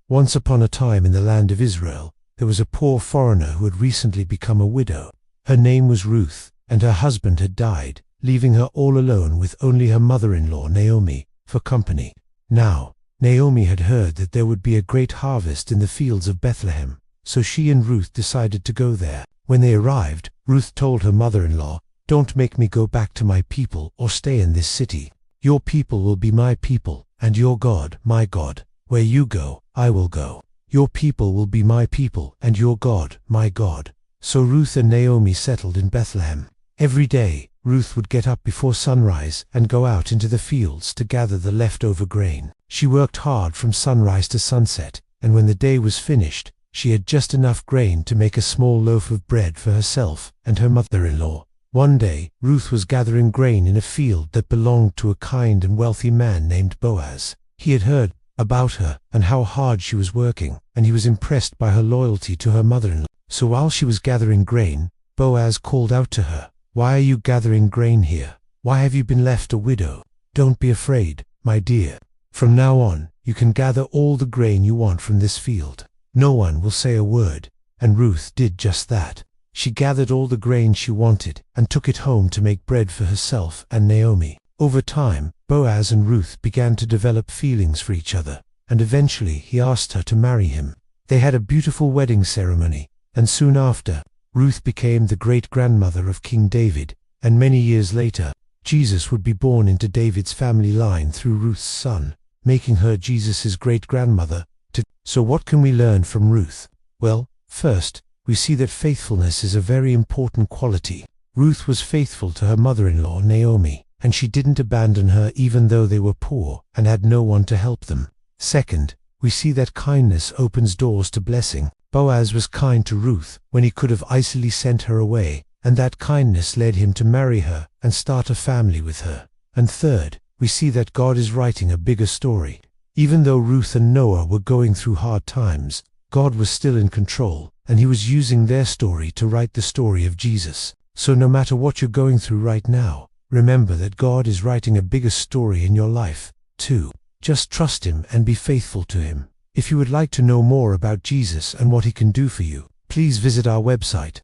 Once upon a time in the land of Israel, there was a poor foreigner who had recently become a widow. Her name was Ruth, and her husband had died, leaving her all alone with only her mother-in-law Naomi for company. Now, Naomi had heard that there would be a great harvest in the fields of Bethlehem, so she and Ruth decided to go there. When they arrived, Ruth told her mother-in-law, "Don't make me go back to my people or stay in this city. Your people will be my people, and your God, my God. Where you go, I will go. Your people will be my people, and your God, my God." So Ruth and Naomi settled in Bethlehem. Every day, Ruth would get up before sunrise and go out into the fields to gather the leftover grain. She worked hard from sunrise to sunset, and when the day was finished, she had just enough grain to make a small loaf of bread for herself and her mother-in-law. One day, Ruth was gathering grain in a field that belonged to a kind and wealthy man named Boaz. He had heard about her and how hard she was working, and he was impressed by her loyalty to her mother-in-law. So while she was gathering grain, Boaz called out to her, "Why are you gathering grain here? Why have you been left a widow? Don't be afraid, my dear. From now on, you can gather all the grain you want from this field. No one will say a word." And Ruth did just that. She gathered all the grain she wanted and took it home to make bread for herself and Naomi. Over time, Boaz and Ruth began to develop feelings for each other, and eventually he asked her to marry him. They had a beautiful wedding ceremony, and soon after, Ruth became the great-grandmother of King David, and many years later, Jesus would be born into David's family line through Ruth's son, making her Jesus' great-grandmother. So what can we learn from Ruth? Well, first, we see that faithfulness is a very important quality. Ruth was faithful to her mother-in-law Naomi, and she didn't abandon her even though they were poor and had no one to help them. Second, we see that kindness opens doors to blessing. Boaz was kind to Ruth when he could have easily sent her away, and that kindness led him to marry her and start a family with her. And third, we see that God is writing a bigger story. Even though Ruth and Noah were going through hard times, God was still in control, and he was using their story to write the story of Jesus. So no matter what you're going through right now, remember that God is writing a bigger story in your life, too. Just trust him and be faithful to him. If you would like to know more about Jesus and what he can do for you, please visit our website,